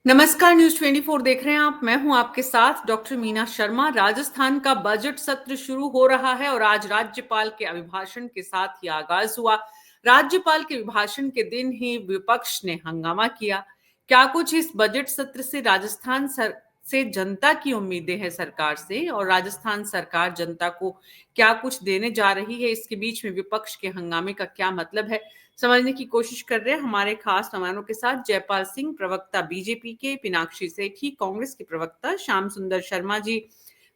नमस्कार, न्यूज़ 24 देख रहे हैं आप। मैं हूं आपके साथ डॉक्टर मीना शर्मा। राजस्थान का बजट सत्र शुरू हो रहा है और आज राज्यपाल के अभिभाषण के साथ ही आगाज हुआ। राज्यपाल के अभिभाषण के दिन ही विपक्ष ने हंगामा किया। क्या कुछ इस बजट सत्र से से जनता की उम्मीदें हैं सरकार से, और राजस्थान सरकार जनता को क्या कुछ देने जा रही है, इसके बीच में विपक्ष के हंगामे का क्या मतलब है, समझने की कोशिश कर रहे हैं हमारे खास मेहमानों के साथ। जयपाल सिंह, प्रवक्ता बीजेपी के, मीनाक्षी सेठी, कांग्रेस के प्रवक्ता, श्याम सुंदर शर्मा जी,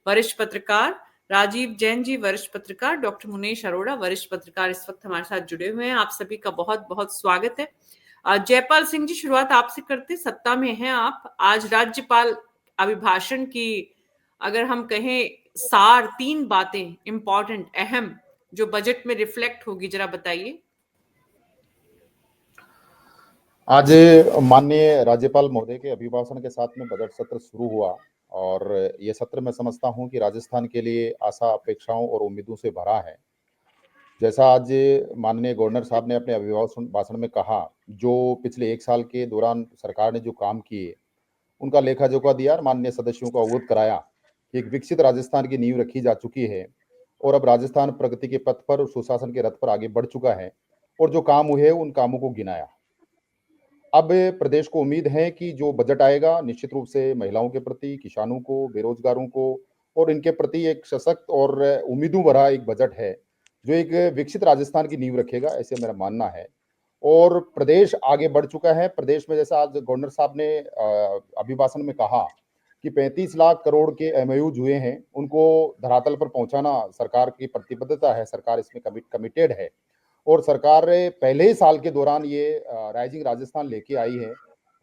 वरिष्ठ पत्रकार, राजीव जैन जी, वरिष्ठ पत्रकार, डॉक्टर मुनेश अरोड़ा, वरिष्ठ पत्रकार, इस वक्त हमारे साथ जुड़े हुए हैं। आप सभी का बहुत बहुत स्वागत है। जयपाल सिंह जी, शुरुआत आपसे करते। सत्ता में हैं आप, आज राज्यपाल अभिभाषण की अगर हम कहें सार, तीन बातें इंपॉर्टेंट, अहम, जो बजट में रिफ्लेक्ट होगी, जरा बताइए। आज माननीय राज्यपाल महोदय के अभिभाषण के साथ में बजट सत्र शुरू हुआ और ये सत्र मैं समझता हूं कि राजस्थान के लिए आशा, अपेक्षाओं और उम्मीदों से भरा है। जैसा आज माननीय गवर्नर साहब ने अपने अभिभाषण भाषण में कहा, जो पिछले 1 साल के दौरान सरकार ने जो काम किए उनका लेखा जोखा दिया और माननीय सदस्यों को अवगत कराया कि एक विकसित राजस्थान की नींव रखी जा चुकी है और अब राजस्थान प्रगति के पथ पर और सुशासन के रथ पर आगे बढ़ चुका है और जो काम हुए उन कामों को गिनाया। अब प्रदेश को उम्मीद है कि जो बजट आएगा निश्चित रूप से महिलाओं के प्रति, किसानों को, बेरोजगारों को और इनके प्रति एक सशक्त और उम्मीदों भरा एक बजट है जो एक विकसित राजस्थान की नींव रखेगा, ऐसे मेरा मानना है। और प्रदेश आगे बढ़ चुका है। प्रदेश में जैसा आज गवर्नर साहब ने अभिभाषण में कहा कि 35 लाख करोड़ के एमओयूज हुए हैं, उनको धरातल पर पहुंचाना सरकार की प्रतिबद्धता है। सरकार इसमें कमिटेड है और सरकार पहले ही साल के दौरान ये राइजिंग राजस्थान लेके आई है,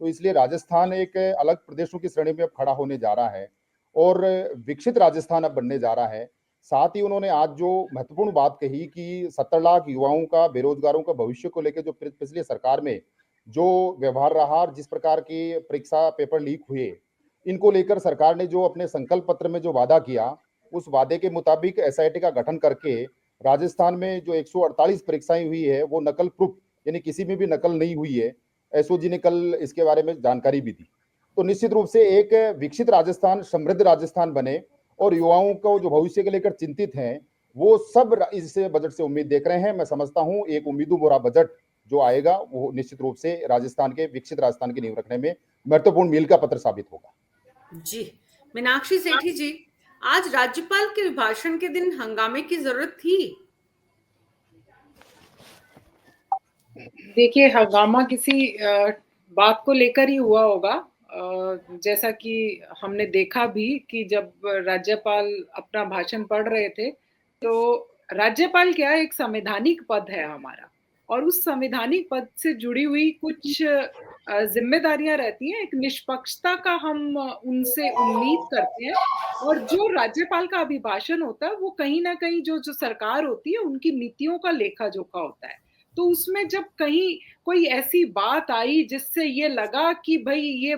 तो इसलिए राजस्थान एक अलग प्रदेशों की श्रेणी में अब खड़ा होने जा रहा है और विकसित राजस्थान अब बनने जा रहा है। साथ ही उन्होंने आज जो महत्वपूर्ण बात कही कि 70 लाख युवाओं का, बेरोजगारों का भविष्य को लेकर जो पिछली सरकार में जो व्यवहार रहा और जिस प्रकार की परीक्षा पेपर लीक हुए, इनको लेकर सरकार ने जो अपने संकल्प पत्र में जो वादा किया, उस वादे के मुताबिक एसआईटी का गठन करके राजस्थान में जो 148 परीक्षाएं हुई है वो नकल प्रूफ, यानी किसी में भी नकल नहीं हुई है। एसओजी ने कल इसके बारे में जानकारी भी दी। तो निश्चित रूप से एक विकसित राजस्थान, समृद्ध राजस्थान बने और युवाओं को जो भविष्य के लेकर चिंतित हैं वो सब इस बजट से उम्मीद देख रहे हैं। मैं समझता हूं एक उम्मीदों भरा बजट जो आएगा वो निश्चित रूप से राजस्थान के, विकसित राजस्थान की नींव रखने में महत्वपूर्ण मील का पत्र साबित होगा। जी, मीनाक्षी सेठी जी, आज राज्यपाल के अभिभाषण के दिन हंगामे की जरूरत थी? देखिए, हंगामा किसी बात को लेकर ही हुआ होगा। जैसा कि हमने देखा भी कि जब राज्यपाल अपना भाषण पढ़ रहे थे, तो राज्यपाल क्या, एक संवैधानिक पद है हमारा, और उस संवैधानिक पद से जुड़ी हुई कुछ जिम्मेदारियां रहती हैं। एक निष्पक्षता का हम उनसे उम्मीद करते हैं, और जो राज्यपाल का अभिभाषण होता है वो कहीं ना कहीं जो जो सरकार होती है उनकी नीतियों का लेखा जोखा होता है। तो उसमें जब कहीं कोई ऐसी बात आई जिससे ये लगा कि भाई ये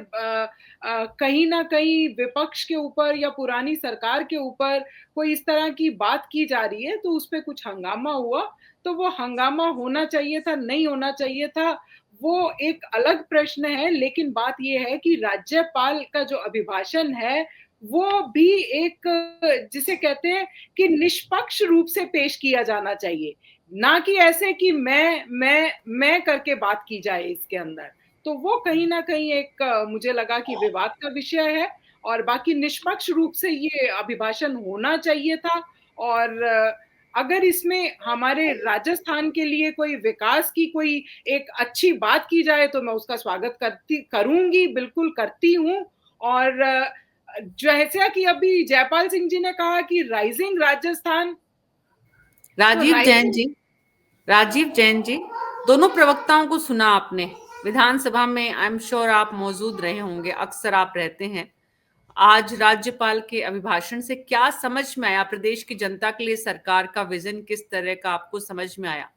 कहीं ना कहीं विपक्ष के ऊपर या पुरानी सरकार के ऊपर कोई इस तरह की बात की जा रही है, तो उस पर कुछ हंगामा हुआ। तो वो हंगामा होना चाहिए था, नहीं होना चाहिए था, वो एक अलग प्रश्न है। लेकिन बात ये है कि राज्यपाल का जो अभिभाषण है वो भी एक, जिसे कहते हैं कि निष्पक्ष रूप से पेश किया जाना चाहिए, ना कि ऐसे कि मैं करके बात की जाए इसके अंदर। तो वो कहीं ना कहीं एक मुझे लगा कि विवाद का विषय है, और बाकी निष्पक्ष रूप से ये अभिभाषण होना चाहिए था। और अगर इसमें हमारे राजस्थान के लिए कोई विकास की कोई एक अच्छी बात की जाए तो मैं उसका स्वागत करूंगी, बिल्कुल करती हूँ। और जैसा कि अभी जयपाल सिंह जी ने कहा कि राइजिंग राजस्थान, तो राजीव जैन राइजिंग, जी, राजीव जैन जी, दोनों प्रवक्ताओं को सुना आपने। विधानसभा में आई एम श्योर आप मौजूद रहे होंगे, अक्सर आप रहते हैं। आज राज्यपाल के अभिभाषण से क्या समझ में आया? प्रदेश की जनता के लिए सरकार का विजन किस तरह का आपको समझ में आया?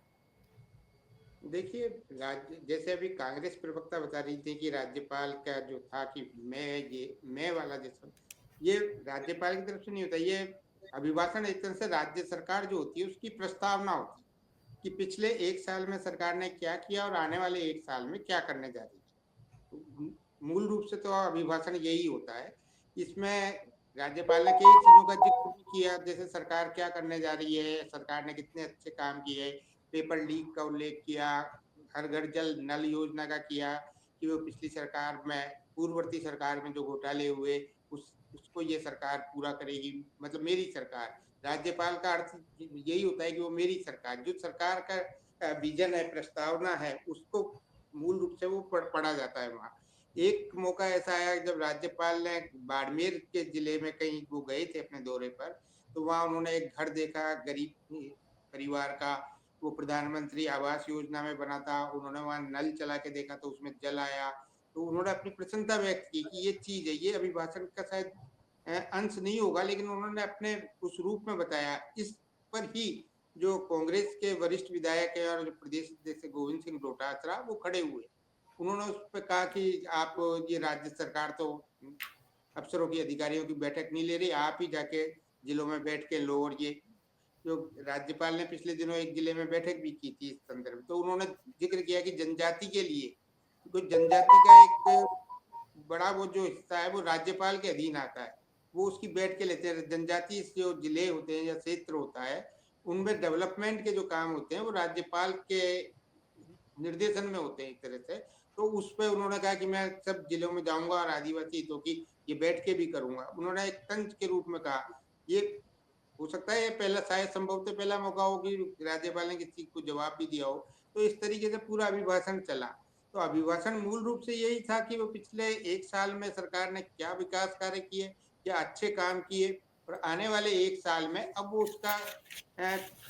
देखिए, राज्य जैसे अभी कांग्रेस प्रवक्ता बता रही थी कि राज्यपाल का जो था कि मैं वाला जैसा, ये राज्यपाल की तरफ से नहीं होता। ये अभिभाषण एक तरह से राज्य सरकार जो होती है उसकी प्रस्तावना होती है कि पिछले 1 साल में सरकार ने क्या किया और आने वाले 1 साल में क्या करने जा रही है। मूल रूप से तो अभिभाषण यही होता है। इसमें राज्यपाल ने कई चीजों का जिक्र भी किया, जैसे सरकार क्या करने जा रही है, सरकार ने कितने अच्छे काम किए, पेपर लीक का उल्लेख किया, हर घर जल नल योजना का किया कि वो पिछली सरकार में, पूर्ववर्ती सरकार में जो घोटाले हुए उसको ये सरकार पूरा करेगी, मतलब मेरी सरकार। राज्यपाल का अर्थ यही होता है कि वो मेरी सरकार, जो सरकार का विजन है, प्रस्तावना है, उसको मूल रूप से वो पढ़ा जाता है वहाँ। एक मौका ऐसा आया जब राज्यपाल ने बाड़मेर के जिले में कहीं वो गए थे अपने दौरे पर, तो वहाँ उन्होंने एक घर देखा गरीब परिवार का, वो प्रधानमंत्री आवास योजना में बना था। उन्होंने वहाँ नल चला के देखा तो उसमें जल आया, तो उन्होंने अपनी प्रसन्नता व्यक्त की कि ये चीज है, ये अभिभाषण का शायद अंश नहीं होगा, लेकिन उन्होंने अपने उस रूप में बताया। इस पर ही जो कांग्रेस के वरिष्ठ विधायक है और जो प्रदेश अध्यक्ष गोविंद सिंह डोटासरा, वो खड़े हुए, उन्होंने उस पर कहा कि आप, ये राज्य सरकार तो अफसरों की, अधिकारियों की बैठक नहीं ले रही, आप ही जाके जिलों में बैठ के लो। और ये जो राज्यपाल ने पिछले दिनों एक जिले में बैठक भी की थी इस संदर्भ में, तो उन्होंने जिक्र किया कि जनजाति के लिए, तो जनजाति का एक बड़ा वो जो हिस्सा है वो राज्यपाल के अधीन आता है, वो उसकी बैठ के लेते हैं। जनजाति जो जिले होते हैं या क्षेत्र होता है, उनमें डेवलपमेंट के जो काम होते हैं वो राज्यपाल के निर्देशन में होते हैं एक तरह से। तो उस पर उन्होंने कहा कि मैं सब जिलों में जाऊंगा और आदिवासी हितों की ये बैठ के भी करूंगा। उन्होंने एक तंज के रूप में कहा। ये हो सकता है ये पहला, शायद संभवतः पहला मौका हो कि राज्यपाल ने किसी को जवाब भी दिया हो। तो इस तरीके से पूरा अभिभाषण चला। तो अभिभाषण मूल रूप से यही था कि वो पिछले एक साल में सरकार ने क्या विकास कार्य किए, क्या अच्छे काम किए, और आने वाले एक साल में अब वो उसका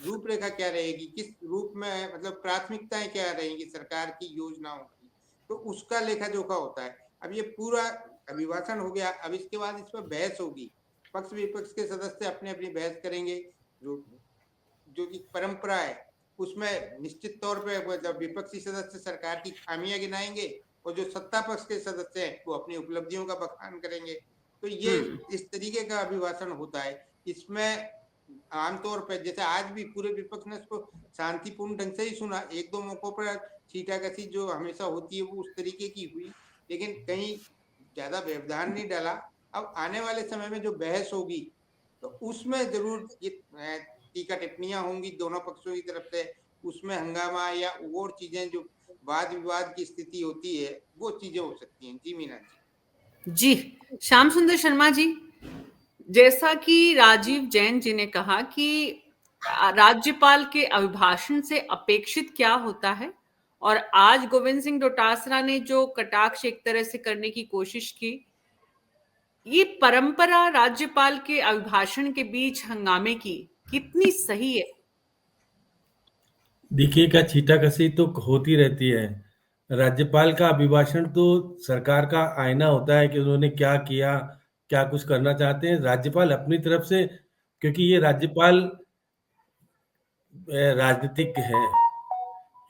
रूपरेखा क्या रहेगी, किस रूप में, मतलब प्राथमिकताएं क्या रहेंगी सरकार की योजनाओं की, तो उसका लेखा जोखा होता है। अब ये पूरा अभिभाषण हो गया, अब इसके बाद इस पर बहस होगी, पक्ष विपक्ष के सदस्य अपनी अपनी बहस करेंगे। जो एक परंपरा है उसमें निश्चित तौर पे जब विपक्षी सदस्य सरकार की खामियां गिनाएंगे और जो सत्ता पक्ष के सदस्य हैं वो अपनी उपलब्धियों का बखान करेंगे। तो ये इस तरीके का अभिभाषण होता है। इसमें आमतौर पर, जैसे आज भी पूरे विपक्ष ने इसको शांतिपूर्ण ढंग से ही सुना, एक दो मौकों पर छींटाकशी जो हमेशा होती है वो उस तरीके की हुई, लेकिन कहीं ज्यादा व्यवधान नहीं डाला। अब आने वाले समय में जो बहस होगी तो उसमें जरूर ये टीका टिप्पणियां होंगी दोनों पक्षों की तरफ से, उसमें हंगामा या और चीजें जो वाद विवाद की स्थिति होती है वो चीजें हो सकती हैं। जी मीना जी। जी, श्याम सुंदर शर्मा जी, जैसा कि राजीव जैन जी ने कहा कि राज्यपाल के अभिभाषण से अपेक्षित क्या होता है, और आज गोविंद सिंह डोटासरा ने जो कटाक्ष एक तरह से करने की कोशिश की, ये परंपरा राज्यपाल के अभिभाषण के बीच हंगामे की कितनी सही है? देखिए, का छींटाकशी तो होती रहती है। राज्यपाल का अभिभाषण तो सरकार का आईना होता है कि उन्होंने क्या किया, क्या कुछ करना चाहते हैं। राज्यपाल अपनी तरफ से, क्योंकि ये राज्यपाल राजनीतिक हैं,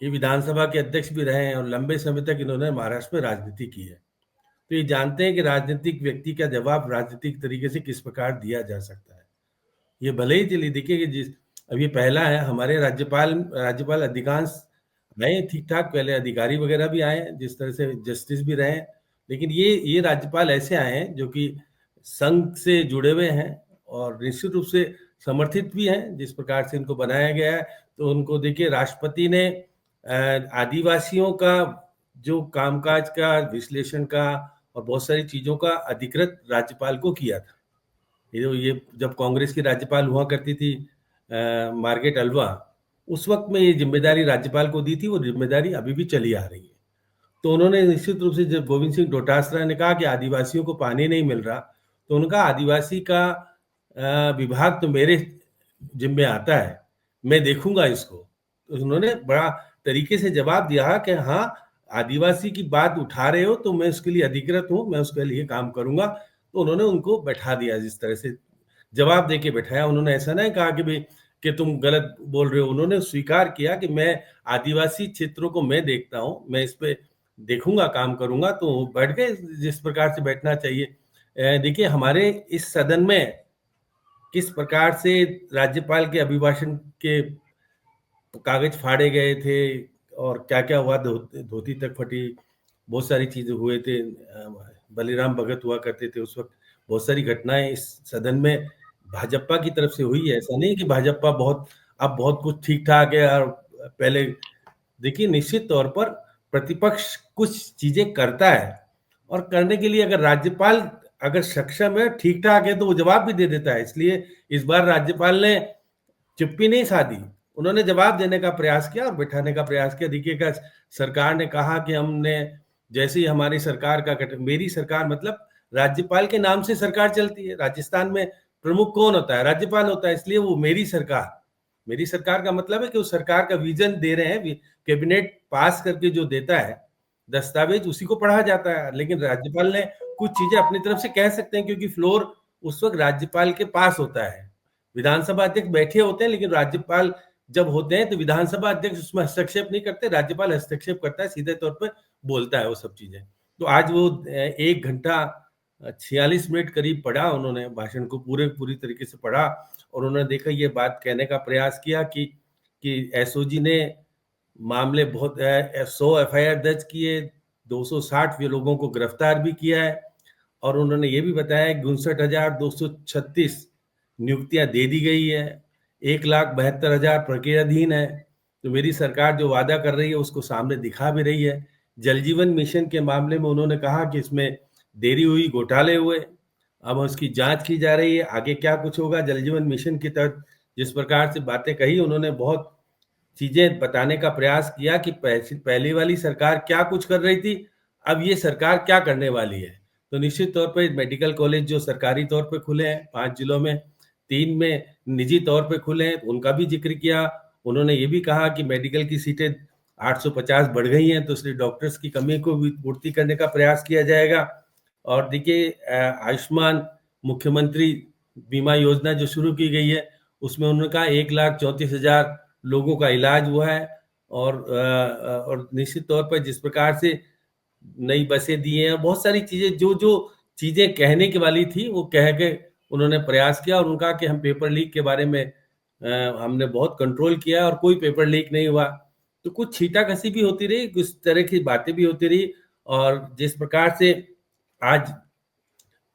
ये विधानसभा के अध्यक्ष भी रहे हैं और लंबे समय तक इन्होंने महाराष्ट्र में राजनीति की है, तो ये जानते हैं कि राजनीतिक व्यक्ति का जवाब राजनीतिक तरीके से किस प्रकार दिया जा सकता है। ये भले ही चलिए, देखिए कि अब ये पहला है, हमारे राज्यपाल अधिकांश आए ठीक ठाक, पहले अधिकारी वगैरह भी आए जिस तरह से जस्टिस भी रहे, लेकिन ये राज्यपाल ऐसे आए हैं जो कि संघ से जुड़े हुए हैं और निश्चित रूप से समर्थित भी हैं जिस प्रकार से इनको बनाया गया है। तो उनको देखिए, राष्ट्रपति ने आदिवासियों का जो कामकाज का विश्लेषण का और बहुत सारी चीजों का अधिकृत राज्यपाल को किया था। ये जब कांग्रेस की राज्यपाल हुआ करती थी मार्गरेट अल्वा, उस वक्त में ये जिम्मेदारी राज्यपाल को दी थी, वो जिम्मेदारी अभी भी चली आ रही है। तो उन्होंने निश्चित रूप से, जब गोविंद सिंह डोटासरा ने कहा कि आदिवासियों को पानी नहीं मिल रहा, तो उनका आदिवासी का विभाग तो मेरे जिम्मे आता है, मैं देखूंगा इसको। तो उन्होंने बड़ा तरीके से जवाब दिया कि हाँ, आदिवासी की बात उठा रहे हो तो मैं उसके लिए अधिकृत हूँ, मैं उसके लिए काम करूंगा। तो उन्होंने उनको बैठा दिया, जिस तरह से जवाब देके बैठाया। उन्होंने ऐसा नहीं कहा कि तुम गलत बोल रहे हो, उन्होंने स्वीकार किया कि मैं आदिवासी क्षेत्रों को मैं देखता हूँ, मैं इस पे देखूंगा, काम करूंगा। तो बैठ गए जिस प्रकार से बैठना चाहिए। देखिए, हमारे इस सदन में किस प्रकार से राज्यपाल के अभिभाषण के कागज फाड़े गए थे और क्या क्या हुआ, धोती तक फटी, बहुत सारी चीजें हुए थे, बलिराम भगत हुआ करते थे उस वक्त, बहुत सारी घटनाएं इस सदन में भाजपा की तरफ से हुई है। ऐसा नहीं कि भाजपा अब बहुत कुछ ठीक ठाक है। और पहले देखिए, निश्चित तौर पर प्रतिपक्ष कुछ चीजें करता है, और करने के लिए अगर राज्यपाल अगर सक्षम है, ठीक ठाक है, तो वो जवाब भी दे देता है। इसलिए इस बार राज्यपाल ने चुप्पी नहीं साधी, उन्होंने जवाब देने का प्रयास किया और बिठाने का प्रयास किया। देखिएगा, सरकार ने कहा कि हमने जैसे ही हमारी सरकार का गठन, मेरी सरकार मतलब राज्यपाल के नाम से सरकार चलती है। राजस्थान में प्रमुख कौन होता है? राज्यपाल होता है। इसलिए वो मेरी सरकार का मतलब है कि उस सरकार का विजन दे रहे हैं। कैबिनेट पास करके जो देता है दस्तावेज, उसी को पढ़ा जाता है। लेकिन राज्यपाल ने कुछ चीजें अपनी तरफ से कह सकते हैं, क्योंकि फ्लोर उस वक्त राज्यपाल के पास होता है। विधानसभा अध्यक्ष बैठे होते हैं, लेकिन राज्यपाल जब होते हैं तो विधानसभा अध्यक्ष उसमें हस्तक्षेप नहीं करते, राज्यपाल हस्तक्षेप करता है, सीधे तौर पर बोलता है वो सब चीजें। तो आज वो 1 घंटा 46 मिनट करीब पढ़ा उन्होंने भाषण को, पूरी तरीके से पढ़ा, और उन्होंने देखा, ये बात कहने का प्रयास किया कि एसओजी ने मामले बहुत 100 एफआईआर दर्ज किए, 260 लोगों को गिरफ्तार भी किया है, और उन्होंने ये भी बताया 59,236 नियुक्तियां दे दी गई है, 1,72,000 प्रक्रियाधीन है। तो मेरी सरकार जो वादा कर रही है उसको सामने दिखा भी रही है। जल जीवन मिशन के मामले में उन्होंने कहा कि इसमें देरी हुई, घोटाले हुए, अब उसकी जांच की जा रही है, आगे क्या कुछ होगा। जल जीवन मिशन के तहत जिस प्रकार से बातें कही, उन्होंने बहुत चीजें बताने का प्रयास किया कि पहली वाली सरकार क्या कुछ कर रही थी, अब ये सरकार क्या करने वाली है। तो निश्चित तौर पर मेडिकल कॉलेज जो सरकारी तौर पे खुले हैं 5 जिलों में, 3 में निजी तौर पे खुले हैं, उनका भी जिक्र किया। उन्होंने ये भी कहा कि मेडिकल की सीटें 850 बढ़ गई हैं, तो इसलिए डॉक्टर्स की कमी को भी पूर्ति करने का प्रयास किया जाएगा। और देखिए, आयुष्मान मुख्यमंत्री बीमा योजना जो शुरू की गई है, उसमें उन्होंने कहा 1,34,000 लोगों का इलाज हुआ है। और निश्चित तौर पर जिस प्रकार से नई बसें दी हैं, बहुत सारी चीजें जो चीजें कहने की वाली थी वो कह के उन्होंने प्रयास किया। और उनका कि हम पेपर लीक के बारे में हमने बहुत कंट्रोल किया और कोई पेपर लीक नहीं हुआ। तो कुछ छींटाकशी भी होती रही, कुछ तरह की बातें भी होती रही, और जिस प्रकार से आज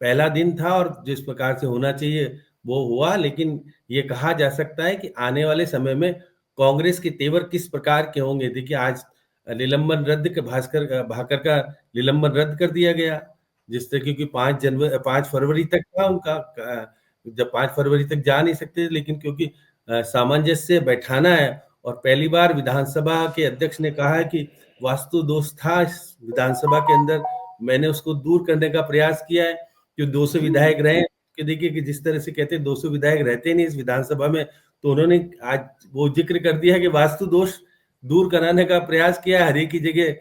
पहला दिन था और जिस प्रकार से होना चाहिए वो हुआ। लेकिन ये कहा जा सकता है कि आने वाले समय में कांग्रेस के तेवर किस प्रकार के होंगे। देखिए, आज निलंबन रद्द के भाकर का निलंबन रद्द कर दिया गया, जिससे क्योंकि 5 फरवरी तक था उनका, जब 5 फरवरी तक जा नहीं सकते, लेकिन क्योंकि सामंजस्य बैठाना है, और पहली बार विधानसभा के अध्यक्ष ने कहा है कि वास्तु दोष था इस विधानसभा के अंदर, मैंने उसको दूर करने का प्रयास किया है। कि 200 विधायक रहे, कि देखिए कि जिस तरह से कहते हैं 200 विधायक रहते नहीं इस विधानसभा में, तो उन्होंने आज वो जिक्र कर दिया कि वास्तु दोष दूर कराने का प्रयास किया है। हरे की जगह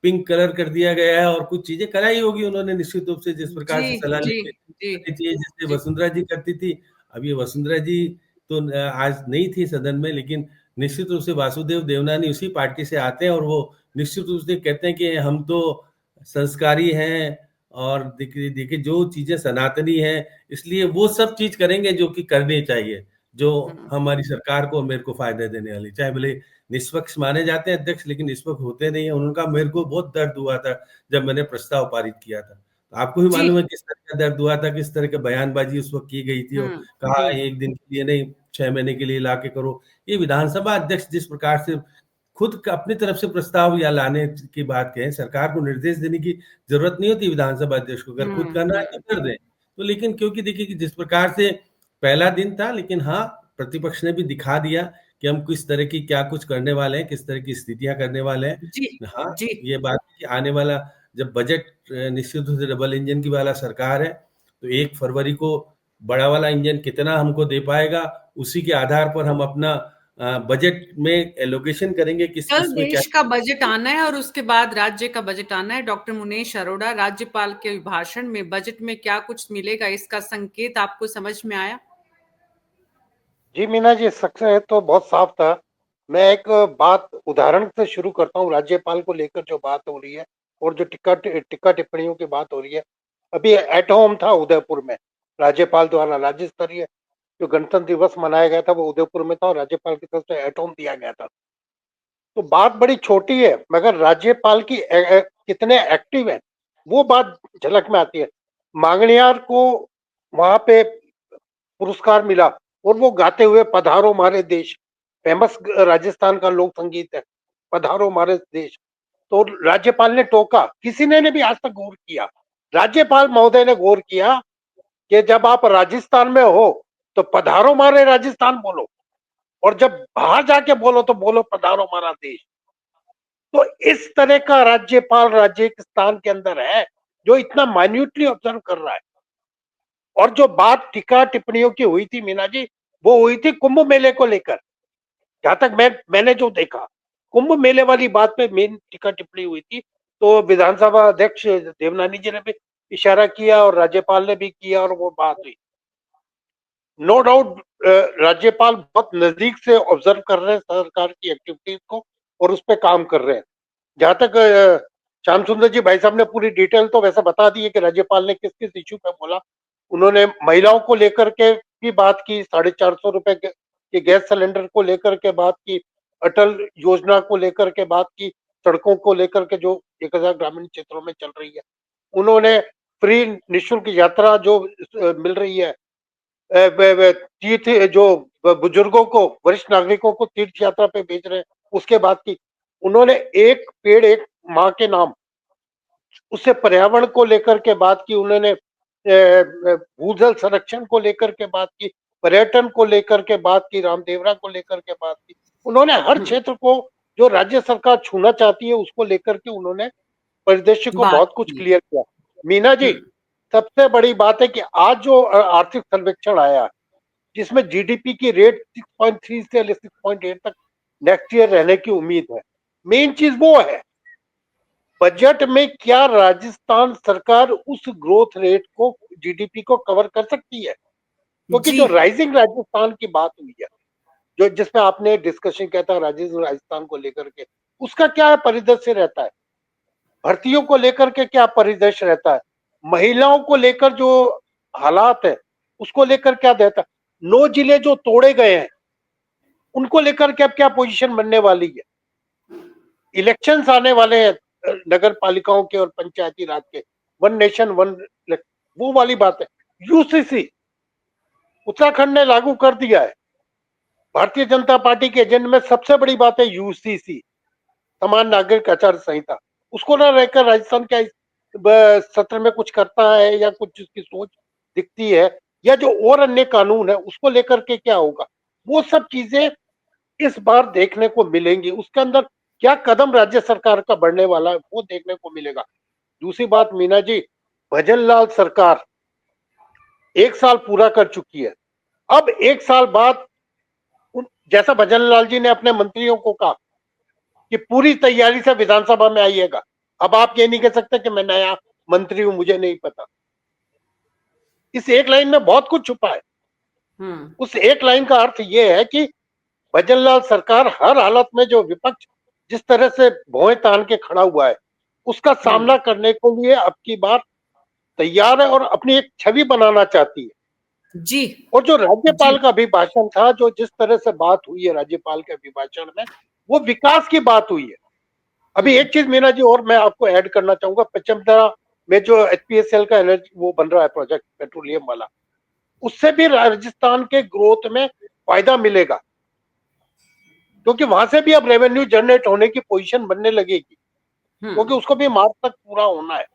पिंक कलर कर दिया गया है, और कुछ चीजें कराई होगी उन्होंने निश्चित रूप से, जिस प्रकार से सलाह जैसे वसुंधरा जी करती थी। अब ये वसुंधरा जी तो आज नहीं थी सदन में, लेकिन निश्चित रूप से वासुदेव देवनानी उसी पार्टी से आते हैं, और वो निश्चित रूप से कहते हैं कि हम तो संस्कारी हैं, और देखिए जो चीजें सनातनी हैं, इसलिए वो सब चीज करेंगे जो कि करनी चाहिए, जो हमारी सरकार को और मेरे को फायदा देने वाली। चाहे भले निष्पक्ष माने जाते हैं अध्यक्ष, लेकिन निष्पक्ष होते नहीं है। उनका मेरे को बहुत दर्द हुआ था जब मैंने प्रस्ताव पारित किया था। तो आपको भी मालूम है किस तरह का दर्द हुआ था, किस तरह की बयानबाजी उस वक्त की गई थी, और कहा 1 दिन के लिए नहीं 6 महीने के लिए ला के करो। ये विधानसभा अध्यक्ष जिस प्रकार से खुद अपनी तरफ से प्रस्ताव या लाने की बात कहें, सरकार को निर्देश देने की जरूरत नहीं होती विधानसभा अध्यक्ष को, अगर खुद करना है तो कर दें। तो लेकिन क्योंकि देखिए कि जिस प्रकार से पहला दिन था, लेकिन हाँ, प्रतिपक्ष ने भी दिखा दिया कि हम किस तरह की क्या कुछ करने वाले हैं, किस तरह की स्थितियां करने वाले हैं। हाँ, ये बात कि आने वाला जब बजट निश्चित रूप से डबल इंजन की वाला सरकार है, तो 1 फरवरी को बड़ा वाला इंजन कितना हमको दे पाएगा, उसी के आधार पर हम अपना बजट में एलोकेशन करेंगे। कल देश का बजट आना है और उसके बाद राज्य का बजट आना है। डॉक्टर मुनेश अरोड़ा, राज्यपाल के अभिभाषण में बजट में क्या कुछ मिलेगा, इसका संकेत आपको समझ में आया? जी मीना जी, संकेत तो बहुत साफ था। मैं एक बात उदाहरण से शुरू करता हूँ, राज्यपाल को लेकर जो बात हो रही है और जो टिक्का टिप्पणियों की बात हो रही है। अभी एट होम था उदयपुर में, राज्यपाल द्वारा राज्य स्तरीय जो गणतंत्र दिवस मनाया गया था वो उदयपुर में था, और राज्यपाल की तरफ से एट होम दिया गया था। तो बात बड़ी छोटी है, मगर राज्यपाल की कितने एक्टिव है वो बात झलक में आती है। मांगणियार को वहां पे पुरस्कार मिला और वो गाते हुए पधारो हमारे देश, फेमस राजस्थान का लोक संगीत है, पधारो हमारे देश। तो राज्यपाल ने टोका, किसी ने भी आज तक गौर किया, राज्यपाल महोदय ने गौर किया कि जब आप राजस्थान में हो तो पधारो हमारे राजस्थान बोलो, और जब बाहर जाके बोलो तो बोलो पधारो हमारा देश। तो इस तरह का राज्यपाल राजस्थान के अंदर है जो इतना माइन्यूटली ऑब्जर्व कर रहा है। और जो बात टीका टिप्पणियों की हुई थी मीना जी, वो हुई थी कुंभ मेले को लेकर। जहां तक मैंने जो देखा, कुंभ मेले वाली बात पे मेन टीका टिप्पणी हुई थी। तो विधानसभा अध्यक्ष देवनानी जी ने भी इशारा किया और राज्यपाल ने भी किया और वो बात हुई। नो डाउट राज्यपाल बहुत नजदीक से ऑब्जर्व कर रहे हैं सरकार की एक्टिविटीज को और उस पर काम कर रहे हैं। जहां तक श्याम सुंदर जी भाई साहब ने पूरी डिटेल तो वैसे बता दी है कि राज्यपाल ने किस किस इश्यू पे बोला। उन्होंने महिलाओं को लेकर के भी बात की, 450 रुपए के गैस सिलेंडर को लेकर के बात की, अटल योजना को लेकर के बात की, सड़कों को लेकर के जो 1000 ग्रामीण क्षेत्रों में चल रही है। उन्होंने फ्री निःशुल्क यात्रा जो मिल रही है तीर्थ, जो बुजुर्गों को, वरिष्ठ नागरिकों को तीर्थ यात्रा पे भेज रहे हैं, उसके बाद की उन्होंने एक पेड़ एक माँ के नाम, उससे पर्यावरण को लेकर के बात की। उन्होंने भूजल संरक्षण को लेकर के बात की, पर्यटन को लेकर के बात की, रामदेवरा को लेकर के बात की। उन्होंने हर क्षेत्र को जो राज्य सरकार छूना चाहती है उसको लेकर के उन्होंने परिदृश्य को बहुत कुछ क्लियर किया। मीना जी, सबसे बड़ी बात है कि आज जो आर्थिक सर्वेक्षण आया जिसमें जीडीपी की रेट 6.3 से 6.8 तक नेक्स्ट ईयर रहने की उम्मीद है, मेन चीज वो है बजट में क्या राजस्थान सरकार उस ग्रोथ रेट को, जीडीपी को कवर कर सकती है। क्योंकि जो राइजिंग राजस्थान की बात हुई है, जो जिसमें आपने डिस्कशन किया था राजस्थान को लेकर के, उसका क्या परिदृश्य रहता है, भर्तियों को लेकर के क्या परिदृश्य रहता है, महिलाओं को लेकर जो हालात है उसको लेकर क्या रहता है, 9 जिले जो तोड़े गए हैं उनको लेकर के अब क्या पोजीशन बनने वाली है। इलेक्शंस आने वाले हैं नगर पालिकाओं के और पंचायती राज के, वन नेशन वन, वो वाली बात है। यूसीसी उत्तराखंड ने लागू कर दिया है। भारतीय जनता पार्टी के एजेंडे में सबसे बड़ी बात है यूसीसी, समान नागरिक आचार संहिता। उसको ना रहकर राजस्थान क्या सत्र में कुछ करता है या कुछ उसकी सोच दिखती है, या जो और अन्य कानून है उसको लेकर के क्या होगा, वो सब चीजें इस बार देखने को मिलेंगी। उसके अंदर क्या कदम राज्य सरकार का बढ़ने वाला है वो देखने को मिलेगा। दूसरी बात मीना जी, भजनलाल सरकार 1 साल पूरा कर चुकी है। अब 1 साल बाद जैसा भजनलाल जी ने अपने मंत्रियों को कहा कि पूरी तैयारी से विधानसभा में आइएगा, अब आप ये नहीं कह सकते कि मैं नया मंत्री हूं मुझे नहीं पता। इस एक लाइन में बहुत कुछ छुपा है। उस एक लाइन का अर्थ यह है कि भजनलाल सरकार हर हालत में जो विपक्ष जिस तरह से भौएं तान के खड़ा हुआ है उसका सामना करने के लिए अब की बार तैयार है और अपनी एक छवि बनाना चाहती है जी। और जो राज्यपाल का अभिभाषण था, जो जिस तरह से बात हुई है राज्यपाल के अभिभाषण में, वो विकास की बात हुई है। अभी एक चीज मीना जी और मैं आपको ऐड करना चाहूंगा, पचमढ़ा में जो एचपीएसएल का एनर्जी वो बन रहा है प्रोजेक्ट पेट्रोलियम वाला, उससे भी राजस्थान के ग्रोथ में फायदा मिलेगा क्योंकि वहां से भी अब रेवेन्यू जनरेट होने की पोजीशन बनने लगेगी क्योंकि उसको भी मार्च तक पूरा होना है।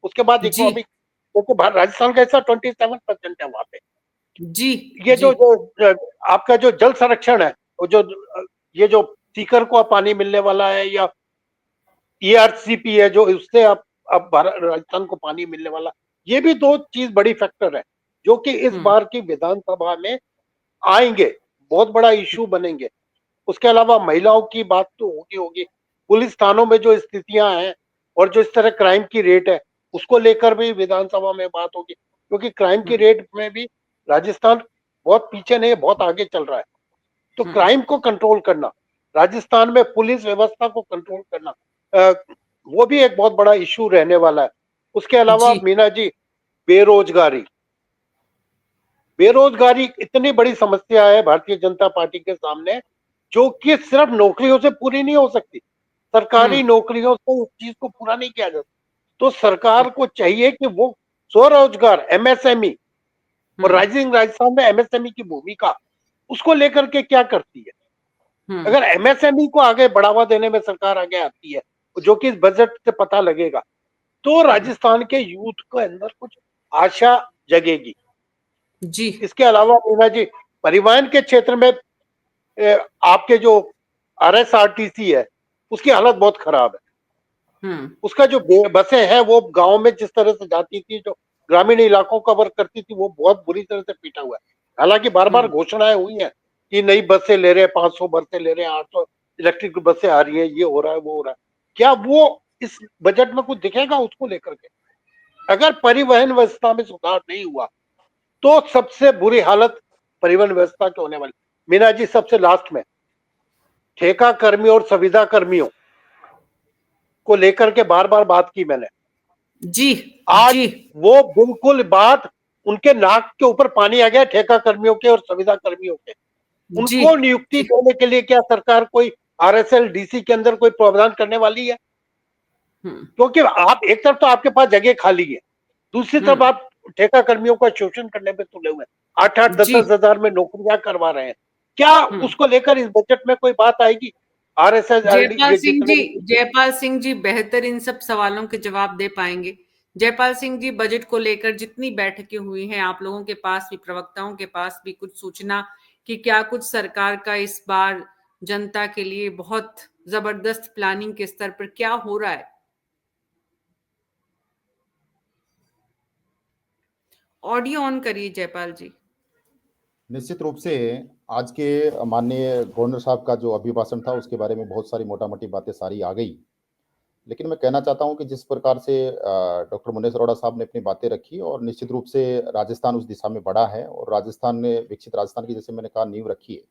उसके बाद इकोनॉमिक, क्योंकि राजस्थान का हिस्सा 27% है वहां पे। जी ये जो आपका जो जल संरक्षण है, वो जो ये जो सीकर को पानी मिलने वाला है या ईआरसीपी है जो उससे अब राजस्थान को पानी मिलने वाला, ये भी दो चीज बड़ी फैक्टर है जो कि इस बार की विधानसभा में आएंगे, बहुत बड़ा इश्यू बनेंगे। उसके अलावा महिलाओं की बात तो होगी, पुलिस थानों में जो स्थितियां हैं और जो इस तरह क्राइम की रेट है उसको लेकर भी विधानसभा में बात होगी क्योंकि क्राइम की रेट में भी राजस्थान बहुत पीछे नहीं, बहुत आगे चल रहा है। तो क्राइम को कंट्रोल करना, राजस्थान में पुलिस व्यवस्था को कंट्रोल करना, वो भी एक बहुत बड़ा इश्यू रहने वाला है। उसके अलावा मीना जी, बेरोजगारी इतनी बड़ी समस्या है भारतीय जनता पार्टी के सामने जो कि सिर्फ नौकरियों से पूरी नहीं हो सकती। सरकारी नौकरियों से इस चीज को पूरा नहीं किया जा सकता। तो सरकार को चाहिए कि वो स्वरोजगार एमएसएमई और राइजिंग राजस्थान में एमएसएमई की भूमिका उसको लेकर के क्या करती है। अगर एमएसएमई को आगे बढ़ावा देने में सरकार आगे आती है, जो कि इस बजट से पता लगेगा, तो राजस्थान के यूथ के अंदर कुछ आशा जगेगी। जी। इसके अलावा मीना जी, परिवहन के क्षेत्र में आपके जो आरएसआरटीसी है उसकी हालत बहुत खराब है। उसका जो बसें हैं वो गांव में जिस तरह से जाती थी, जो ग्रामीण इलाकों का वर्क करती थी, वो बहुत बुरी तरह से पीटा हुआ है। हालांकि बार बार घोषणाएं हुई हैं कि नई बसें ले रहे हैं, 500 बसें ले रहे हैं, 800 इलेक्ट्रिक बसें आ रही हैं, ये हो रहा है वो हो रहा है। क्या वो इस बजट में कुछ दिखेगा उसको लेकर के? अगर परिवहन व्यवस्था में सुधार नहीं हुआ तो सबसे बुरी हालत परिवहन व्यवस्था की होने वाली। मीना जी, सबसे लास्ट में ठेका कर्मियों और संविदा कर्मियों को लेकर के बार बार बात की मैंने। जी। आज जी। वो बिल्कुल बात उनके नाक के ऊपर पानी आ गया, ठेका कर्मियों के और संविदा कर्मियों के। उनको नियुक्ति देने के लिए क्या सरकार कोई आरएसएल डीसी के अंदर कोई प्रावधान करने वाली है? क्योंकि आप एक तरफ तो आपके पास जगह खाली है, दूसरी तरफ आप ठेका कर्मियों का शोषण करने पे तुले हुए हैं। 8-8, 10-10 हजार में नौकरियां करवा रहे हैं। क्या उसको लेकर इस बजट में कोई बात आएगी? आरएसएस जयपाल सिंह जी बेहतर इन सब सवालों के जवाब दे पाएंगे। जयपाल सिंह जी, बजट को लेकर जितनी बैठकें हुई हैं, आप लोगों के पास भी, प्रवक्ताओं के पास भी कुछ सूचना कि क्या कुछ सरकार का इस बार जनता के लिए बहुत जबरदस्त प्लानिंग के स्तर पर क्या हो रहा है? ऑडियो ऑन करिए जयपाल जी। निश्चित रूप से आज के माननीय गवर्नर साहब का जो अभिभाषण था उसके बारे में बहुत सारी मोटा-मोटी बातें सारी आ गई। लेकिन मैं कहना चाहता हूं कि जिस प्रकार से डॉक्टर मुनेश अरोड़ा साहब ने अपनी बातें रखी और निश्चित रूप से राजस्थान उस दिशा में बढ़ा है और राजस्थान ने विकसित राजस्थान की, जैसे मैंने कहा, नींव रखी है।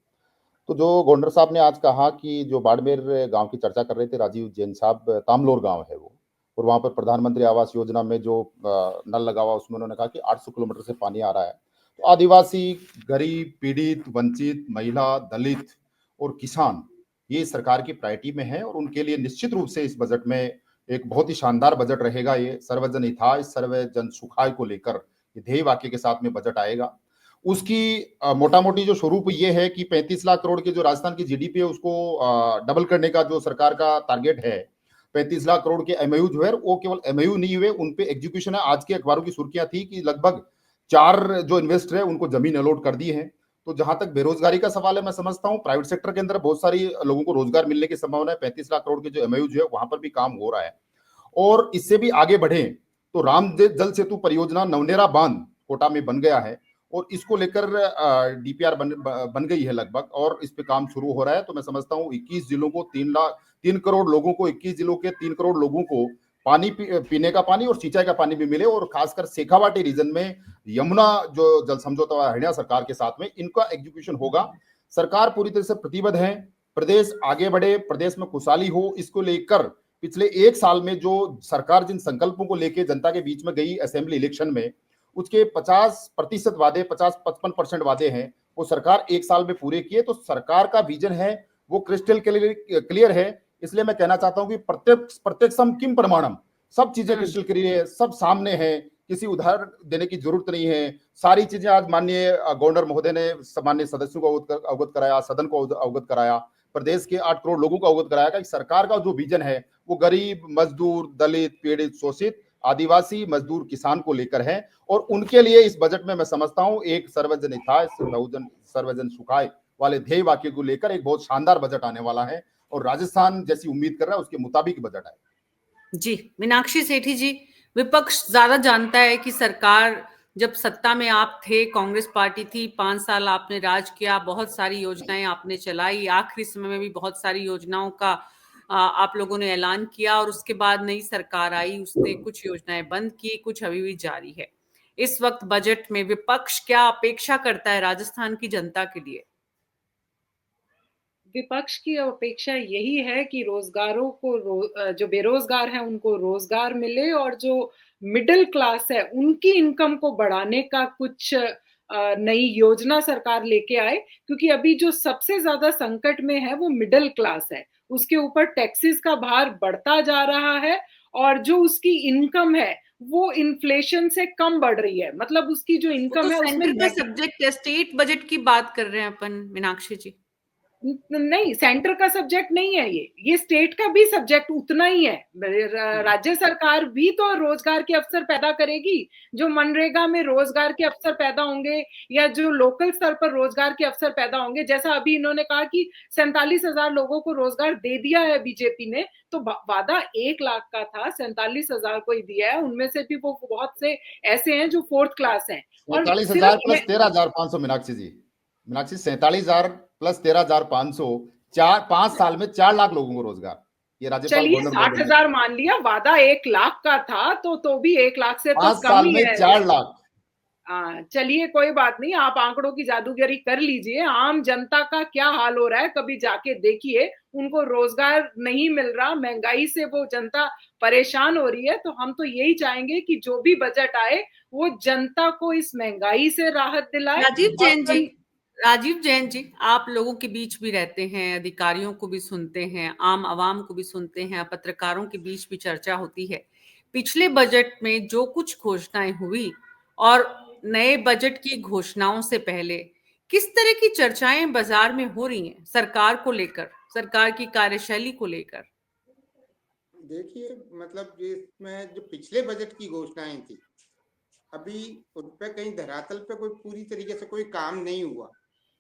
तो जो गवर्नर साहब ने आज कहा कि जो बाड़मेर गाँव की चर्चा कर रहे थे राजीव जैन साहब, तामलोर गाँव है वो, और वहाँ पर प्रधानमंत्री आवास योजना में जो नल लगा हुआ उसमें उन्होंने कहा कि 800 किलोमीटर से पानी आ रहा है। तो आदिवासी, गरीब, पीड़ित, वंचित, महिला, दलित और किसान ये सरकार की प्रायोरिटी में है और उनके लिए निश्चित रूप से इस बजट में एक बहुत ही शानदार बजट रहेगा। ये सर्वजन हिताय सर्वजन सुखाय को लेकर ये ध्येय वाक्य के साथ में बजट आएगा। उसकी मोटा-मोटी जो स्वरूप ये है कि 35 लाख करोड़ की जो राजस्थान की जीडीपी है उसको डबल करने का जो सरकार का टारगेट है। 35 लाख करोड़ के एमओयू जो है वो केवल एमओयू नहीं हुए, उन पे एग्जीक्यूशन है। आज के अखबारों की सुर्खियां थी कि लगभग 4 जो इन्वेस्टर है उनको जमीन अलॉट कर दी है। तो जहां तक बेरोजगारी का सवाल है, मैं समझता हूं प्राइवेट सेक्टर के अंदर बहुत सारी लोगों को रोजगार मिलने की संभावना है। 35 लाख करोड़ के जो एमओयू जो है वहां पर भी काम हो रहा है। और इससे भी आगे बढ़े तो राम जल सेतु परियोजना नवनेरा बांध कोटा में बन गया है और इसको लेकर डीपीआर बन गई है लगभग और इस पे काम शुरू हो रहा है। तो मैं समझता हूँ 21 जिलों को 3 करोड़ लोगों को, 21 जिलों के 3 करोड़ लोगों को पानी पीने का पानी और सिंचाई का पानी भी मिले और खासकर शेखावाटी रीजन में यमुना जो जल समझौता हरियाणा सरकार के साथ में इनका एग्जीक्यूशन होगा। सरकार पूरी तरह से प्रतिबद्ध है, प्रदेश आगे बढ़े, प्रदेश में खुशहाली हो, इसको लेकर पिछले 1 साल में जो सरकार जिन संकल्पों को लेकर जनता के बीच में गई असेंबली इलेक्शन में, उसके 50% वादे, 50-55% वादे हैं, वो सरकार 1 साल में पूरे किए। तो सरकार का विजन है वो क्रिस्टल क्लियर है। इसलिए मैं कहना चाहता हूं कि प्रत्यक्षम किम प्रमाणम, सब चीजें क्रिस्टल क्लियर है, सब सामने है, किसी उदाहरण देने की जरूरत नहीं है। सारी चीजें आज माननीय गवर्नर महोदय ने सामान्य सदस्यों को अवगत कराया, सदन को अवगत कराया, प्रदेश के 8 करोड़ लोगों को अवगत कराया कि सरकार का जो विजन है वो गरीब, मजदूर, दलित, पीड़ित, शोषित, आदिवासी, मजदूर, किसान को लेकर है और उनके लिए इस बजट में मैं समझता हूं एक सर्वजन हिताय सर्वजन सुखाय वाले ध्येय वाक्य को लेकर एक बहुत शानदार बजट आने वाला है और राजस्थान जैसी उम्मीद कर रहा है उसके मुताबिक बजट है। जी, मीनाक्षी सेठी जी, विपक्ष ज्यादा जानता है कि सरकार जब सत्ता में आप थे, कांग्रेस पार्टी थी, 5 साल आपने राज किया, बहुत सारी योजनाएं आपने चलाई, आखिरी समय में भी बहुत सारी योजनाओं का आप लोगों ने ऐलान किया और उसके बाद नई सरकार आई, उसने कुछ योजनाएं बंद की, कुछ अभी भी जारी है। इस वक्त बजट में विपक्ष क्या अपेक्षा करता है राजस्थान की जनता के लिए? विपक्ष की अपेक्षा यही है कि रोजगारों को जो बेरोजगार हैं उनको रोजगार मिले और जो मिडिल क्लास है उनकी इनकम को बढ़ाने का कुछ नई योजना सरकार लेके आए, क्योंकि अभी जो सबसे ज्यादा संकट में है वो मिडिल क्लास है। उसके ऊपर टैक्सेस का भार बढ़ता जा रहा है और जो उसकी इनकम है वो इन्फ्लेशन से कम बढ़ रही है, मतलब उसकी जो वो इनकम तो है उसमें सेंटर का सब्जेक्ट है, स्टेट बजट की बात कर रहे हैं अपन मीनाक्षी जी। नहीं, सेंटर का सब्जेक्ट नहीं है ये स्टेट का भी सब्जेक्ट उतना ही है। राज्य सरकार भी तो रोजगार के अवसर पैदा करेगी, जो मनरेगा में रोजगार के अवसर पैदा होंगे या जो लोकल स्तर पर रोजगार के अवसर पैदा होंगे, जैसा अभी इन्होंने कहा कि 47,000 लोगों को रोजगार दे दिया है बीजेपी ने, तो वादा 1 लाख का था, 47,000 को ही दिया है। उनमें से भी वो बहुत से ऐसे हैं जो 4th क्लास हैं। और 47,000 प्लस 13,500 मीनाक्षी जी, मीनाक्षी 47,000 प्लस 13,500, 5 साल में 4 लाख लोगों को रोजगार। ये राज्यपाल चलिए 60,000 मान लिया, वादा 1 लाख का था, तो भी 1 लाख से तो 5 कम साल ही में है। 4 लाख। चलिए कोई बात नहीं, आप आंकड़ों की जादूगरी कर लीजिए। आम जनता का क्या हाल हो रहा है कभी जाके देखिए। उनको रोजगार नहीं मिल रहा, महंगाई से वो जनता परेशान हो रही है। तो हम तो यही चाहेंगे कि जो भी बजट आए वो जनता को इस महंगाई से राहत दिलाए। राजीव जैन जी, आप लोगों के बीच भी रहते हैं, अधिकारियों को भी सुनते हैं, आम आवाम को भी सुनते हैं, पत्रकारों के बीच भी चर्चा होती है। पिछले बजट में जो कुछ घोषणाएं हुई और नए बजट की घोषणाओं से पहले किस तरह की चर्चाएं बाजार में हो रही हैं सरकार को लेकर, सरकार की कार्यशैली को लेकर? देखिए, मतलब जिसमें जो पिछले बजट की घोषणाएं थी, अभी उन पे कहीं धरातल पे कोई पूरी तरीके से कोई काम नहीं हुआ।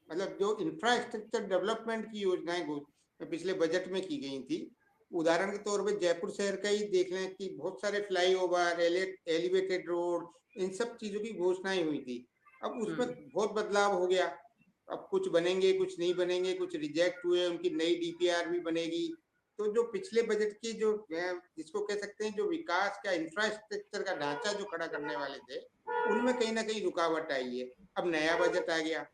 मतलब जो इंफ्रास्ट्रक्चर डेवलपमेंट की योजनाएं पिछले बजट में की गई थी, उदाहरण के तौर पे जयपुर शहर का ही देख लें कि बहुत सारे फ्लाईओवर, एलिवेटेड रोड, इन सब चीजों की घोषणाएं हुई थी। अब उसमें बहुत बदलाव हो गया। अब कुछ बनेंगे, कुछ नहीं बनेंगे, कुछ रिजेक्ट हुए, उनकी नई डीपीआर भी बनेगी। तो जो पिछले बजट की जो जिसको कह सकते हैं जो विकास का इंफ्रास्ट्रक्चर का ढांचा जो खड़ा करने वाले थे, उनमें कहीं ना कहीं रुकावट आई है। अब नया बजट आ गया,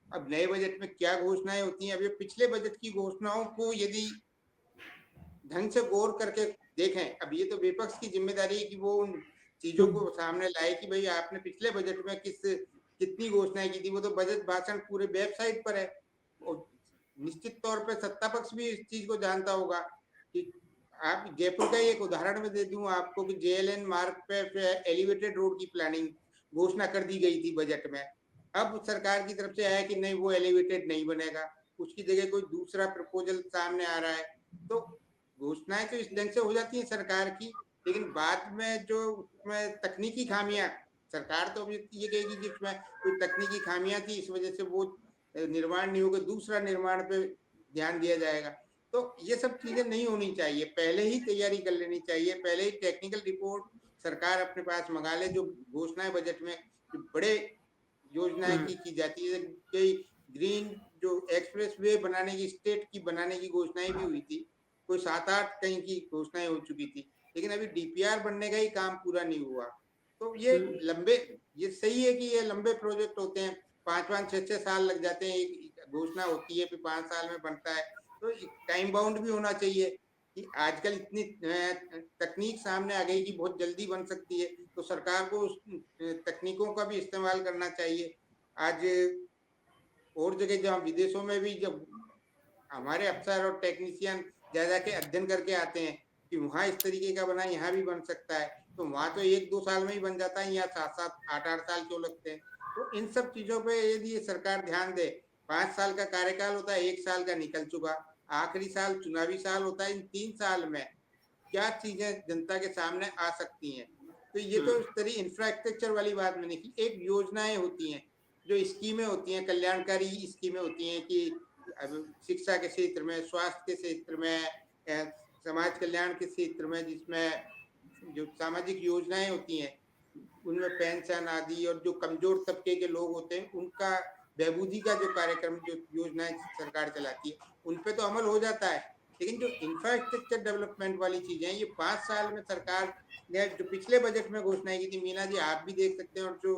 अब नए बजट में क्या घोषणाएं होती हैं। अब ये पिछले बजट की घोषणाओं को यदि ढंग से गौर करके देखें, अब ये तो विपक्ष की जिम्मेदारी है कि वो उन चीजों को सामने लाए कि भाई आपने पिछले बजट में कितनी घोषणाएं की थी। वो तो बजट भाषण पूरे वेबसाइट पर है और निश्चित तौर पर सत्ता पक्ष भी इस चीज को जानता होगा कि आप जयपुर का एक उदाहरण में दे दूं आपको कि JLN मार्ग पे एलिवेटेड रोड की प्लानिंग घोषणा कर दी गई थी बजट में। अब सरकार की तरफ से आया कि नहीं, वो एलिवेटेड नहीं बनेगा, उसकी जगह कोई दूसरा प्रपोजल सामने आ रहा है। तो घोषणाएं तो इस ढंग से हो जाती हैं सरकार की, लेकिन बाद में जो उसमें तकनीकी खामियां, सरकार तो अभी ये कहेगी कि इसमें कोई तकनीकी खामियां थी, इस वजह से वो निर्माण नहीं होगा, दूसरा निर्माण पे ध्यान दिया जाएगा। तो ये सब चीजें नहीं होनी चाहिए, पहले ही तैयारी कर लेनी चाहिए, पहले ही टेक्निकल रिपोर्ट सरकार अपने पास मंगा ले। जो घोषणाएं बजट में जो बड़े योजनाएं की जाती है, कई ग्रीन जो एक्सप्रेस वे बनाने की, स्टेट की बनाने की घोषणाएं भी हुई थी, कोई 7-8 कहीं की घोषणाएं हो चुकी थी, लेकिन अभी डीपीआर बनने का ही काम पूरा नहीं हुआ। तो ये सही है कि ये लंबे प्रोजेक्ट होते हैं, 5-5, 6-6 साल लग जाते हैं, एक घोषणा होती है फिर 5 साल में बनता है। तो टाइम बाउंड भी होना चाहिए कि आजकल इतनी तकनीक सामने आ गई कि बहुत जल्दी बन सकती है, तो सरकार को उस तकनीकों का भी इस्तेमाल करना चाहिए। आज और जगह जहाँ विदेशों में भी जब हमारे अफसर और टेक्नीशियन जा के अध्ययन करके आते हैं कि वहाँ इस तरीके का बना, यहाँ भी बन सकता है, तो वहाँ तो 1-2 साल में ही बन जाता है, यहाँ 7-7, 8-8 साल क्यों लगते हैं। तो इन सब चीजों पे यदि सरकार ध्यान दे, 5 साल का कार्यकाल होता है, 1 साल का निकल चुका, आखिरी साल चुनावी साल होता है, इन 3 साल में क्या चीजें जनता के सामने आ सकती हैं। तो ये तो इस तरह इंफ्रास्ट्रक्चर वाली बात मैंने की। एक योजनाएं होती हैं, जो स्कीमें होती हैं, कल्याणकारी स्कीमें होती हैं कि शिक्षा के क्षेत्र में, स्वास्थ्य के क्षेत्र में, समाज कल्याण के क्षेत्र में, जिसमें जो सामाजिक योजनाएं होती हैं उनमें पेंशन आदि, और जो कमजोर तबके के लोग होते हैं उनका बहबूदी का जो कार्यक्रम, जो योजनाएं सरकार चलाती है, उन पे तो अमल हो जाता है। लेकिन जो इंफ्रास्ट्रक्चर डेवलपमेंट वाली चीजें हैं, ये 5 साल में सरकार ने जो पिछले बजट में घोषणाएं की थी, मीना जी आप भी देख सकते हैं और जो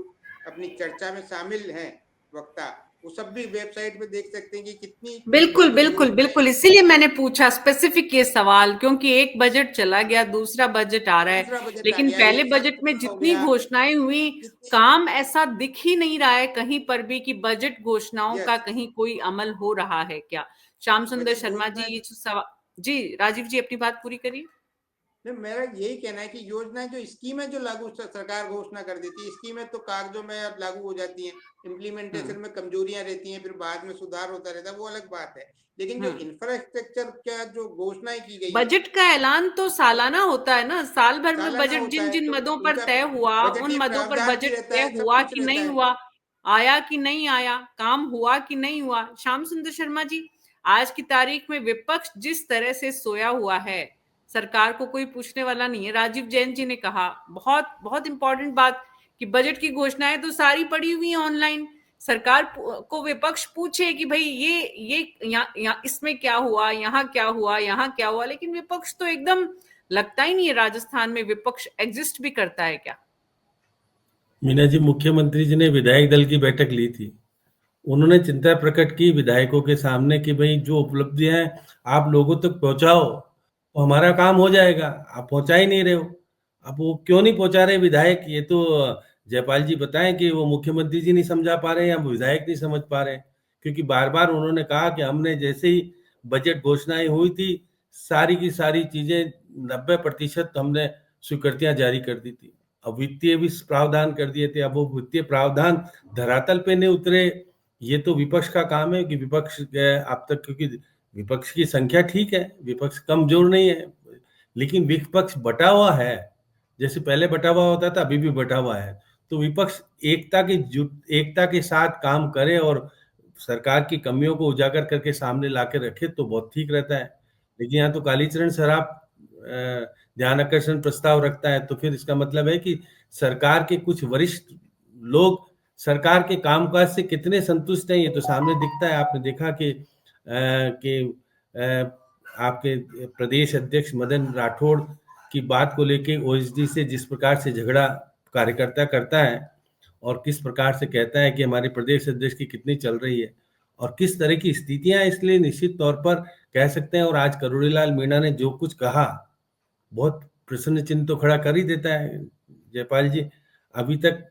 अपनी चर्चा में शामिल हैं वक्ता, वो सब भी वेबसाइट पे देख सकते हैं कि कितनी बिल्कुल बड़ी बिल्कुल योजना है। बिल्कुल, इसीलिए मैंने पूछा स्पेसिफिक ये सवाल, क्योंकि एक बजट चला गया, दूसरा बजट आ रहा दूसरा है, बजट आ लेकिन गया, पहले एक साल बजट में पूरा हो जितनी गया, घोषणाएं हुई, कितनी काम ऐसा दिख ही नहीं रहा है कहीं पर भी कि बजट घोषणाओं का यस कहीं कोई अमल हो रहा है क्या। श्याम सुंदर बजट शर्मा जी, घोषणा। ये जो सवाल, जी राजीव जी अपनी बात पूरी करिए। नहीं, मेरा यही कहना है कि योजनाएं जो स्कीमें जो लागू सरकार घोषणा कर देती है, स्कीमें तो कागजों में अब लागू हो जाती हैं, इम्प्लीमेंटेशन में कमजोरियां रहती हैं, फिर बाद में सुधार होता रहता है, वो अलग बात है। लेकिन जो इंफ्रास्ट्रक्चर क्या जो घोषणाएं की गई हैं, बजट का ऐलान तो सालाना होता है ना, साल भर में सालाना बजट होता जिन है, जिन तो मदों पर उनका तय हुआ, उन बजटीय मदों पर प्रावधान भी बजट रहता तय है, सब हुआ कुछ कि रहता नहीं है। हुआ, आया कि नहीं आया, काम हुआ कि नहीं हुआ। श्याम सुंदर शर्मा जी, आज की तारीख में विपक्ष जिस तरह से सोया हुआ है, सरकार को कोई पूछने वाला नहीं है। राजीव जैन जी ने कहा बहुत बहुत इंपॉर्टेंट बात कि बजट की घोषणाएं तो सारी पड़ी हुई हैं ऑनलाइन, सरकार को विपक्ष पूछे कि भाई ये इसमें क्या हुआ, यहाँ क्या हुआ, यहाँ क्या हुआ, लेकिन विपक्ष तो एकदम, लगता ही नहीं है राजस्थान में विपक्ष एग्जिस्ट भी करता है क्या। मीना जी, मुख्यमंत्री जी ने विधायक दल की बैठक ली थी। उन्होंने चिंता प्रकट की विधायकों के सामने कि भाई जो उपलब्धियां हैं आप लोगों तक पहुंचाओ, तो हमारा काम हो जाएगा। आप पहुंचा ही नहीं रहे हो। अब वो क्यों नहीं पहुंचा रहे विधायक, ये तो जयपाल जी बताएं कि वो मुख्यमंत्री जी नहीं समझा पा रहे हैं या विधायक नहीं समझ पा रहे हैं। क्योंकि बार बार उन्होंने कहा कि हमने जैसे ही बजट घोषणाएं हुई थी, सारी की सारी चीजें 90% हमने स्वीकृतियां जारी कर दी थी। अब वित्तीय भी प्रावधान कर दिए थे। अब वो वित्तीय प्रावधान धरातल पे नहीं उतरे। ये तो विपक्ष का काम है कि विपक्ष अब तक, क्योंकि विपक्ष की संख्या ठीक है, विपक्ष कमजोर नहीं है, लेकिन विपक्ष बटा हुआ है। जैसे पहले बटा हुआ होता था, अभी भी बटा हुआ है। तो विपक्ष एकता के साथ काम करे और सरकार की कमियों को उजागर करके सामने लाके रखे तो बहुत ठीक रहता है। लेकिन यहाँ तो कालीचरण सराफ ध्यान आकर्षण प्रस्ताव रखता है, तो फिर इसका मतलब है कि सरकार के कुछ वरिष्ठ लोग सरकार के कामकाज से कितने संतुष्ट हैं, ये तो सामने दिखता है। आपने देखा कि आपके प्रदेश अध्यक्ष मदन राठौड़ की बात को लेके ओएसडी से जिस प्रकार से झगड़ा कार्यकर्ता करता है और किस प्रकार से कहता है कि हमारे प्रदेश अध्यक्ष की कितनी चल रही है और किस तरह की स्थितियां, इसलिए निश्चित तौर पर कह सकते हैं। और आज करोड़ीलाल मीणा ने जो कुछ कहा, बहुत प्रश्न चिन्ह तो खड़ा कर ही देता है जयपाल जी। अभी तक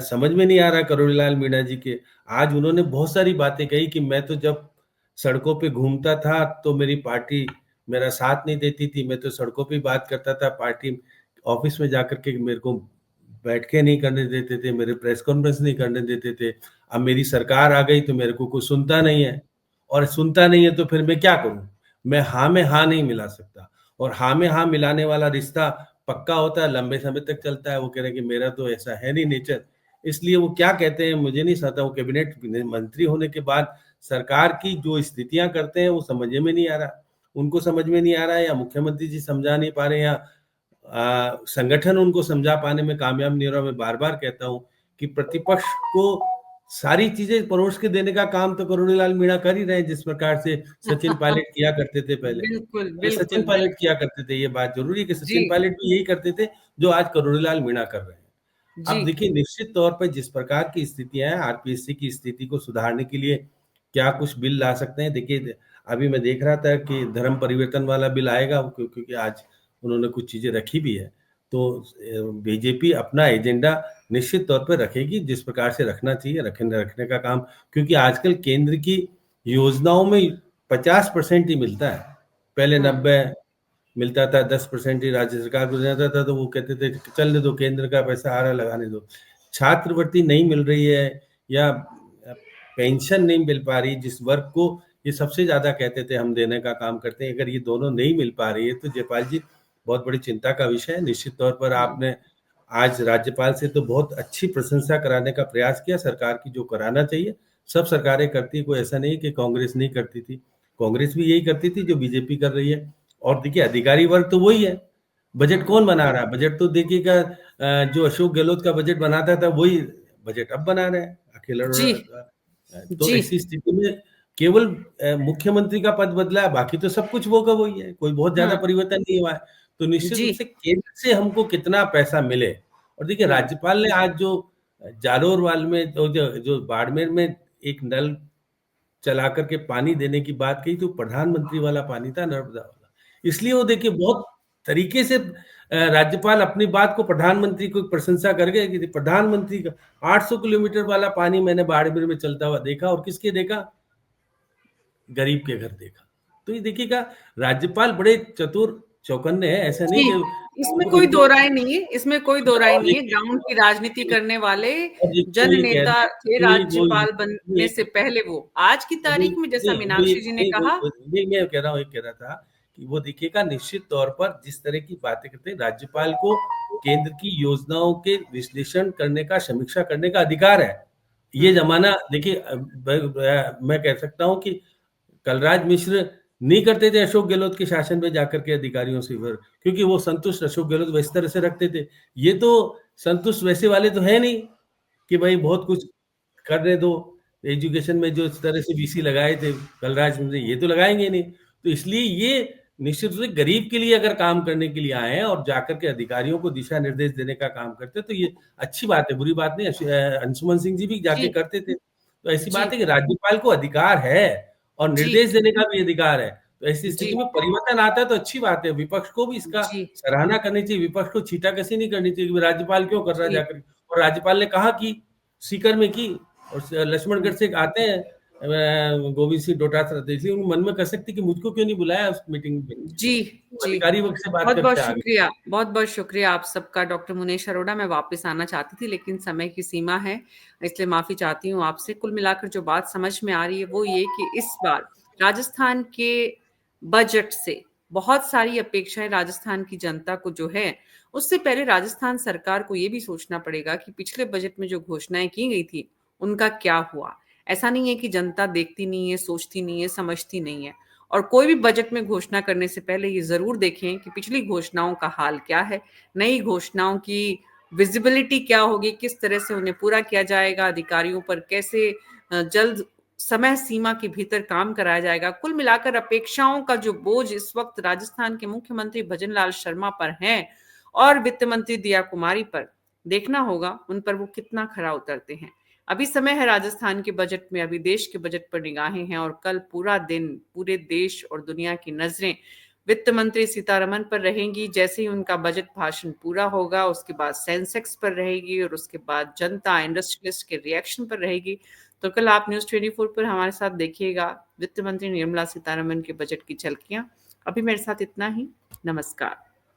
समझ में नहीं आ रहा करोड़ीलाल मीणा जी के। आज उन्होंने बहुत सारी बातें कही कि मैं तो जब सड़कों पे घूमता था तो मेरी पार्टी मेरा साथ नहीं देती थी, मैं तो सड़कों पे बात करता था, पार्टी ऑफिस में जाकर के मेरे को बैठ के नहीं करने देते थे, मेरे प्रेस कॉन्फ्रेंस नहीं करने देते थे। अब मेरी सरकार आ गई तो मेरे को कुछ सुनता नहीं है, और सुनता नहीं है तो फिर मैं क्या करूं? मैं हाँ में हाँ नहीं मिला सकता, और हाँ में हाँ मिलाने वाला रिश्ता पक्का होता है, लंबे समय तक चलता है। वो कह रहे हैं कि मेरा तो ऐसा है नहीं नेचर, इसलिए वो क्या कहते हैं मुझे नहीं समझता। वो कैबिनेट मंत्री होने के बाद सरकार की जो स्थितियां करते हैं वो समझ में नहीं आ रहा, उनको समझ में नहीं आ रहा है, या मुख्यमंत्री जी समझा नहीं पा रहे हैं, या संगठन उनको समझा पाने में कामयाब नहीं हो रहा। मैं बार बार कहता हूं कि प्रतिपक्ष को सारी चीजें परोस के देने का काम तो करोड़ीलाल मीणा कर ही रहे हैं, जिस प्रकार से सचिन पायलट किया करते थे पहले। बिल्कुल पहले सचिन बिल्कुल पायलट किया करते थे, ये बात जरूरी है कि जी सचिन पायलट भी यही करते थे जो आज करोड़ीलाल मीणा कर रहे हैं। जी अब देखिए, निश्चित तौर पर जिस प्रकार की स्थितियां हैं, आरपीएससी की स्थिति को सुधारने के लिए क्या कुछ बिल ला सकते हैं। देखिए, अभी मैं देख रहा था कि धर्म परिवर्तन वाला बिल आएगा, क्योंकि आज उन्होंने कुछ चीजें रखी भी है। तो बीजेपी अपना एजेंडा निश्चित तौर पर रखेगी, जिस प्रकार से रखना चाहिए रखने का काम, क्योंकि आजकल केंद्र की योजनाओं में 50% ही मिलता है। पहले 90 मिलता था, 10% ही राज्य सरकार को देता था, तो वो कहते थे चलने दो, केंद्र का पैसा आ रहा लगाने दो। छात्रवृत्ति नहीं मिल रही है या पेंशन नहीं मिल पा रही जिस वर्ग को, ये सबसे ज्यादा कहते थे हम देने का काम करते हैं। अगर ये दोनों नहीं मिल पा रही है तो जयपाल जी बहुत बड़ी चिंता का विषय है। निश्चित तौर पर आपने आज राज्यपाल से तो बहुत अच्छी प्रशंसा कराने का प्रयास किया, सरकार की जो कराना चाहिए सब सरकारें करती, कोई ऐसा नहीं कि कांग्रेस नहीं करती थी, कांग्रेस भी यही करती थी जो बीजेपी कर रही है। और देखिए, अधिकारी वर्ग तो वही है, बजट कौन बना रहा है? बजट तो देखिएगा, जो अशोक गहलोत का बजट बनाता था वही बजट अब बना रहे हैं अखिल जी तो जी ऐसी स्थिति में केवल मुख्यमंत्री का पद बदला है, बाकी तो सब कुछ वो का वही है, कोई बहुत ज्यादा परिवर्तन नहीं हुआ है। तो निश्चित जी रूप से केंद्र से हमको कितना पैसा मिले। और देखिए, राज्यपाल ने आज जो जालोर वाल में जो बाड़मेर में एक नल चला करके पानी देने की बात कही तो प्रधानमंत्री वाला पानी था, नर्मदा वाला। इसलिए वो देखिए बहुत तरीके से राज्यपाल अपनी बात को प्रधानमंत्री को प्रशंसा कर गए कि प्रधानमंत्री का 800 किलोमीटर वाला पानी मैंने बाड़मेर में चलता हुआ देखा, और किसके देखा? गरीब के घर देखा। तो ये देखिएगा, राज्यपाल बड़े चतुर चौकन्ने हैं, ऐसा नहीं जी, कि इसमें कोई दो राय नहीं है, इसमें कोई दो राय नहीं है। ग्राउंड की राजनीति करने वाले जन नेता थे राज्यपाल बनने से पहले वो। आज की तारीख में जैसा मीनाक्षी जी ने कहा, मैं कह रहा था कि वो देखिएगा, निश्चित तौर पर जिस तरह की बातें करते हैं, राज्यपाल को केंद्र की योजनाओं के विश्लेषण करने का, समीक्षा करने का अधिकार है। ये जमाना देखिए, मैं कह सकता हूं कि कलराज मिश्र नहीं करते थे अशोक गहलोत के शासन में जाकर के अधिकारियों से, क्योंकि वो संतुष्ट अशोक गहलोत वैसे तरह से रखते थे। ये तो संतुष्ट वैसे वाले तो है नहीं कि भाई बहुत कुछ करने दो, एजुकेशन में जो इस तरह से वीसी लगाए थे कलराज मिश्र, ये तो लगाएंगे नहीं। तो इसलिए ये निश्चित रूप से गरीब के लिए अगर काम करने के लिए आए हैं और जाकर के अधिकारियों को दिशा निर्देश देने का काम करते, तो ये अच्छी बात है, बुरी बात नहीं। अंशुमन सिंह जी भी जाके करते थे। तो ऐसी बात है कि राज्यपाल को अधिकार है और निर्देश देने का भी अधिकार है। तो ऐसी स्थिति में परिवर्तन आता है तो अच्छी बात है। विपक्ष को भी इसका सराहना करनी चाहिए, विपक्ष को छींटाकशी नहीं करनी चाहिए कि राज्यपाल क्यों कर रहा है जाकर। और राज्यपाल ने कहा कि सीकर में की, और लक्ष्मणगढ़ से आते हैं गोविंद सिंह डोटासरा, इसलिए उन मन में कर सकती कि मुझको क्यों नहीं बुलाया उस मीटिंग में। जी अधिकारी वर्ग से बात बहुत बहुत करते शुक्रिया, बहुत बहुत शुक्रिया आप सबका। डॉक्टर मुनेश अरोड़ा, मैं वापस आना चाहती थी लेकिन समय की सीमा है, इसलिए माफी चाहती हूँ आपसे। कुल मिलाकर जो बात समझ में आ रही है वो ये कि इस बार राजस्थान के बजट से बहुत सारी अपेक्षाएं राजस्थान की जनता को जो है, उससे पहले राजस्थान सरकार को ये भी सोचना पड़ेगा कि पिछले बजट में जो घोषणाएं की गई थी उनका क्या हुआ। ऐसा नहीं है कि जनता देखती नहीं है, सोचती नहीं है, समझती नहीं है। और कोई भी बजट में घोषणा करने से पहले ये जरूर देखें कि पिछली घोषणाओं का हाल क्या है, नई घोषणाओं की विजिबिलिटी क्या होगी, किस तरह से उन्हें पूरा किया जाएगा, अधिकारियों पर कैसे जल्द समय सीमा के भीतर काम कराया जाएगा। कुल मिलाकर अपेक्षाओं का जो बोझ इस वक्त राजस्थान के मुख्यमंत्री भजनलाल शर्मा पर है और वित्त मंत्री दिया कुमारी पर, देखना होगा उन पर वो कितना खरा उतरते हैं। अभी समय है राजस्थान के बजट में, अभी देश के बजट पर निगाहें हैं और कल पूरा दिन पूरे देश और दुनिया की नजरें वित्त मंत्री सीतारमण पर रहेंगी। जैसे ही उनका बजट भाषण पूरा होगा उसके बाद सेंसेक्स पर रहेगी और उसके बाद जनता, इंडस्ट्रियलिस्ट के रिएक्शन पर रहेगी। तो कल आप न्यूज़ 24 पर हमारे साथ देखिएगा वित्त मंत्री निर्मला सीतारमण के बजट की झलकियां। अभी मेरे साथ इतना ही, नमस्कार।